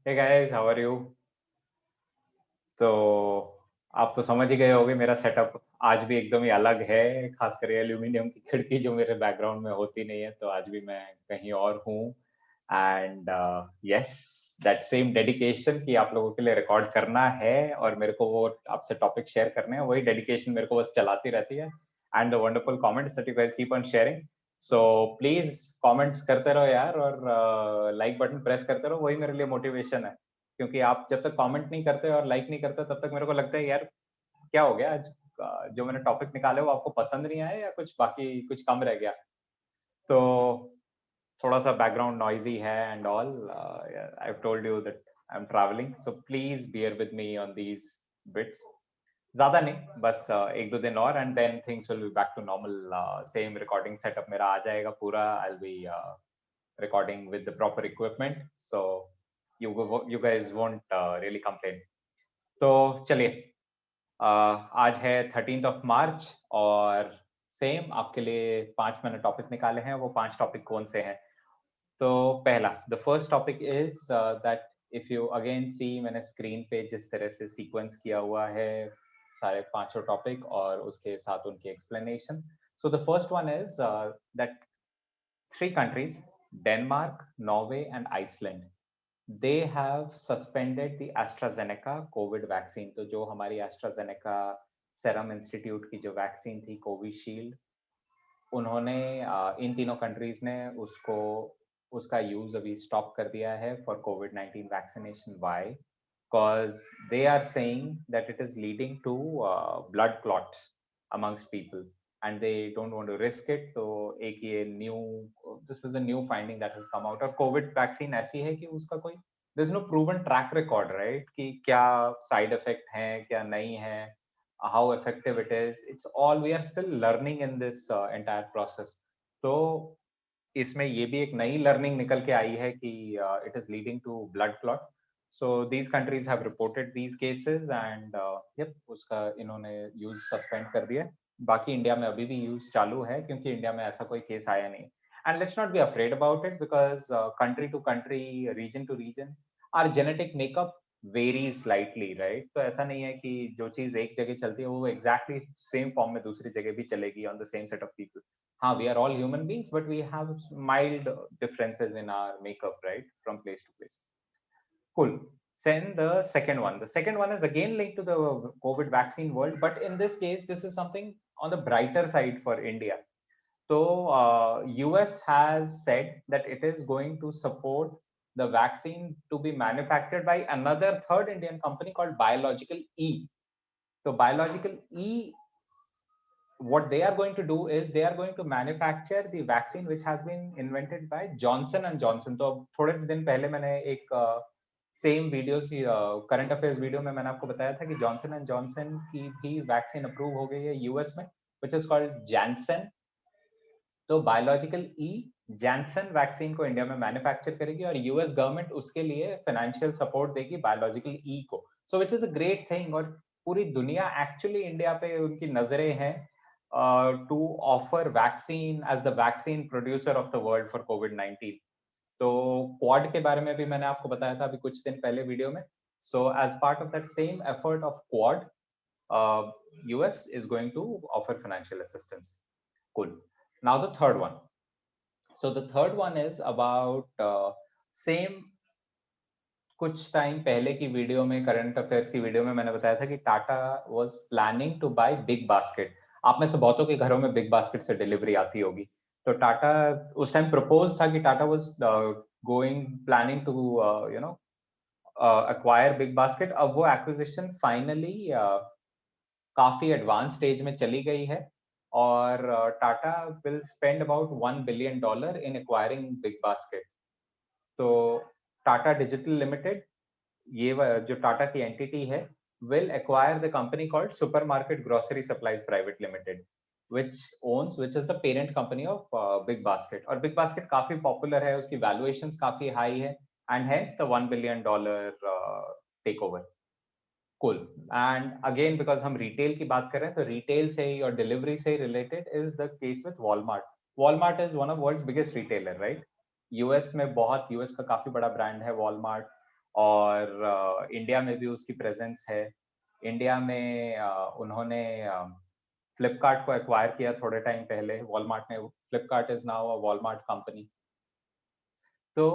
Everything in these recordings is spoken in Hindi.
Hey guys, how are you? तो आप तो समझ ही गए होंगे मेरा सेटअप आज भी एकदम ही अलग है, खासकर ये एल्यूमीनियम की खिड़की जो मेरे बैकग्राउंड में होती नहीं है, तो आज भी मैं कहीं और हूँ। And yes, that same dedication कि आप लोगों के लिए रिकॉर्ड करना है और मेरे को वो आपसे टॉपिक शेयर करने हैं, वही डेडिकेशन मेरे को बस चलाती रहती है। And the wonderful comments that you guys keep on sharing. So please comments करते रहो यार, और लाइक बटन प्रेस करते रहो, वही मेरे लिए मोटिवेशन है। क्योंकि आप जब तक कमेंट नहीं करते और लाइक नहीं करते तब तक मेरे को लगता है यार क्या हो गया आज, जो मैंने टॉपिक निकाले वो आपको पसंद नहीं आए या कुछ बाकी कुछ कम रह गया। तो थोड़ा सा बैकग्राउंड नॉइजी है and all. I have told you that I am travelling, so please bear with me on these bits. ज्यादा नहीं, बस एक दो दिन और and then things will be back to normal. Same recording setup मेरा आ जाएगा पूरा। I will be recording with the proper equipment, so you guys won't really complain. तो चलिए, आज है 13th of March और सेम आपके लिए 5 मैंने टॉपिक निकाले हैं। वो 5 टॉपिक कौन से हैं? तो पहला, the first topic is that if you again see, मैंने स्क्रीन पे जिस तरह से सीक्वेंस किया हुआ है सारे पांचों टॉपिक और उसके साथ उनकी explanation. So the first one is that three countries, Denmark, Norway, and Iceland, they have suspended the AstraZeneca COVID vaccine। तो जो हमारी AstraZeneca सेरम इंस्टीट्यूट की जो वैक्सीन थी कोविशील्ड, उन्होंने इन तीनों कंट्रीज ने उसको उसका यूज अभी स्टॉप कर दिया है for Covid 19 vaccination. Why? Because they are saying that it is leading to blood clots amongst people and they don't want to risk it। तो एक ये new, this is a new finding that has come out. और कोविड वैक्सीन ऐसी है कि उसका कोई there is no proven track record, right, कि क्या साइड इफेक्ट है क्या नहीं है, how effective it is, it's all we are still learning in this entire process। तो इसमें ये भी एक नई लर्निंग निकल के आई है कि it is leading to blood clot. So these countries have reported these cases and yup, उसका इन्होंने यूज सस्पेंड कर दिया। बाकी इंडिया में अभी भी यूज चालू है क्योंकि इंडिया में ऐसा कोई केस आया नहीं। And let's not be afraid about it because country to country, region to region, our genetic makeup vary slightly, right. तो ऐसा नहीं है कि जो चीज एक जगह चलती है वो एग्जैक्टली सेम फॉर्म में दूसरी जगह भी चलेगी on the same set of people. हाँ, we are all human beings, but we have mild differences in our makeup, right, from place to place. Cool. Then the second one. The second one is again linked to the COVID vaccine world, but in this case, this is something on the brighter side for India. So, US has said that it is going to support the vaccine to be manufactured by another third Indian company called Biological E. So, Biological E, what they are going to do is they are going to manufacture the vaccine which has been invented by Johnson and Johnson। तो थोड़े दिन पहले मैंने एक same videos, current affairs video में मैंने आपको बताया था कि जॉनसन एंड जॉनसन की भी वैक्सीन अप्रूव हो गई है यूएस में, विच इज कॉल्ड जैनसन। तो बायोलॉजिकल ई जैनसन वैक्सीन को इंडिया में मैन्युफैक्चर करेगी और यूएस गवर्नमेंट उसके लिए फाइनेंशियल सपोर्ट देगी बायोलॉजिकल ई को। So which is a great thing. और पूरी दुनिया एक्चुअली इंडिया पे उनकी नजरें हैं to offer vaccine as the vaccine producer of the world for Covid 19। तो क्वाड के बारे में भी मैंने आपको बताया था अभी कुछ दिन पहले वीडियो में। So as part of that same effort of Quad, US is going to offer financial assistance. Cool. Now the third one. So the third one is about same। कुछ टाइम पहले की वीडियो में, करंट अफेयर्स की वीडियो में मैंने बताया था कि Tata was planning to buy Big Basket. आप में से बहुतों के घरों में बिग बास्केट से डिलीवरी आती होगी। तो टाटा उस टाइम प्रपोज था कि Tata was going planning to you know acquire Big Basket. अब वो एक्विजिशन फाइनली काफी एडवांस स्टेज में चली गई है और Tata will spend about $1 billion in acquiring Big Basket. तो टाटा डिजिटल लिमिटेड, ये जो टाटा की एंटिटी है, will acquire the company called Supermarket Grocery Supplies Private Limited, which is the parent company of Big Basket। और Big Basket काफी पॉपुलर है, उसकी वैल्यूएशंस काफी हाई है and hence the $1 billion takeover। कुल एंड अगेन बिकॉज हम रिटेल की बात कर रहे हैं तो रिटेल से ही और डिलीवरी से ही related is the case with Walmart. Walmart is one of world's biggest retailer, right. US में बहुत, यूएस का काफी बड़ा ब्रांड है वॉलमार्ट। और इंडिया में भी उसकी प्रेजेंस है। इंडिया में उन्होंने फ्लिपकार्ट को एक्वायर किया थोड़े टाइम पहले, वॉलमार्ट ने। Flipkart is now a Walmart company. तो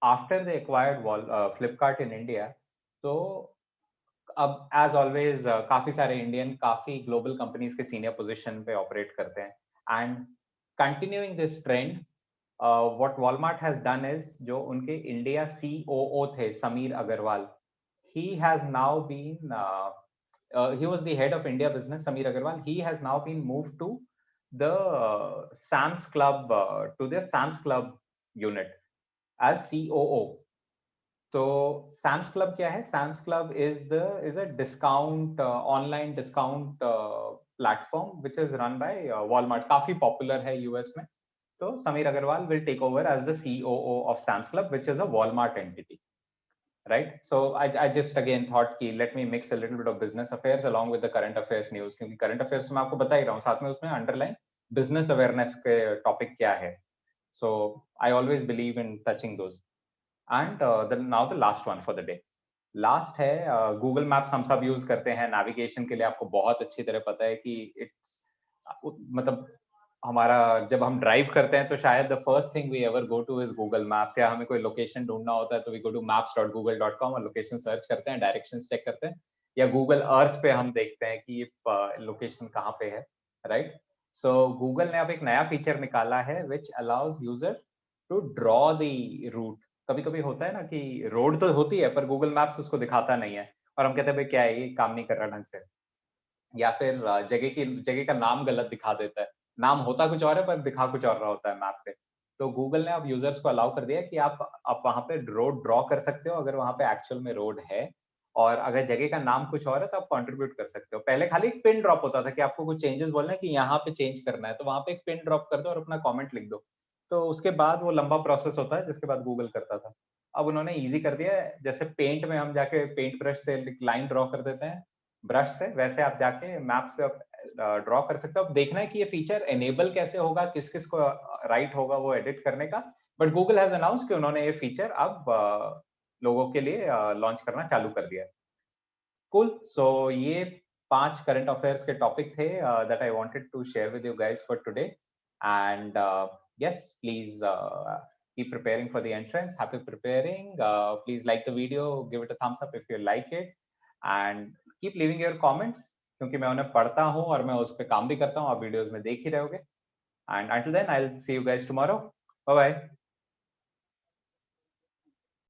after the acquired Flipkart in India, तो अब एज ऑलवेज काफी सारे इंडियन काफी ग्लोबल कंपनीज के सीनियर पोजीशन पे ऑपरेट करते हैं। And continuing this trend, what Walmart has done is, जो उनके इंडिया सीओओ थे Sameer Agrawal, he has now been he was the head of India business, Sameer Agarwal. He has now been moved to the Sam's Club, to the Sam's Club unit as COO. तो सैम्स क्लब क्या है? Sam's Club is a discount, online discount platform which is run by Walmart, काफी पॉपुलर है यूएस में। तो Sameer Agarwal will take over as the COO of Sam's Club, which is a Walmart entity, right? So I just again thought कि let me mix a little bit of business affairs along with the current affairs news, क्योंकि current affairs तो मैं आपको बता ही रहा हूँ, साथ में उसमें underline business awareness के topic क्या है। So I always believe in touching those. And now the last one for the day. Last है गूगल मैप्स। हम सब यूज करते हैं नेविगेशन के लिए। आपको बहुत अच्छी तरह पता है कि इट्स मतलब हमारा जब हम ड्राइव करते हैं तो शायद the first thing we ever go to is Google Maps, या हमें कोई लोकेशन ढूंढना होता है तो वी गो टू maps.google.com और लोकेशन सर्च करते हैं, डायरेक्शंस चेक करते हैं, या गूगल अर्थ पे हम देखते हैं कि ये लोकेशन कहाँ पे है, राइट? सो गूगल ने अब एक नया फीचर निकाला है which allows user to draw the route. कभी कभी होता है ना कि रोड तो होती है पर गूगल मैप्स उसको दिखाता नहीं है, और हम कहते हैं भाई क्या है ये, काम नहीं कर रहा ढंग से, या फिर जगह का नाम गलत दिखा देता है। नाम होता कुछ और है पर दिखा कुछ और रहा होता है मैप पे। तो गूगल ने अब यूजर्स को अलाउ कर दिया कि आप वहां पे रोड ड्रॉ कर सकते हो अगर वहां पे एक्चुअल में रोड है, और अगर जगह का नाम कुछ और है तो आप कंट्रीब्यूट कर सकते हो। पहले खाली एक पिन ड्रॉप होता था कि आपको कुछ चेंजेस बोलना है कि यहाँ पे चेंज करना है, तो वहां पे एक पिन ड्रॉप कर दो और अपना कमेंट लिख दो। तो उसके बाद वो लंबा प्रोसेस होता है जिसके बाद गूगल करता था। अब उन्होंने इजी कर दिया है। जैसे पेंट में हम जाके पेंट ब्रश से लाइन ड्रॉ कर देते हैं ब्रश से, वैसे आप जाके मैप्स पे ड्रॉ कर सकते हो। अब देखना है कि ये फीचर एनेबल कैसे होगा, किस किस को राइट होगा वो एडिट करने का। बट गूगल हैज अनाउंस कि उन्होंने ये फीचर अब लोगों के लिए लॉन्च करना चालू कर दिया है। कूल। सो ये 5 करंट अफेयर्स के टॉपिक थे that I wanted to share with you guys for today. And yes, please keep preparing for the entrance. Happy preparing. Please like the video, give it a thumbs up if you like it, and keep leaving your comments, क्योंकि मैं उन्हें पढ़ता हूँ और मैं उस पर काम भी करता हूँ। आप वीडियोस में देख ही रहोगे। And until then, I'll see you guys tomorrow. Bye bye.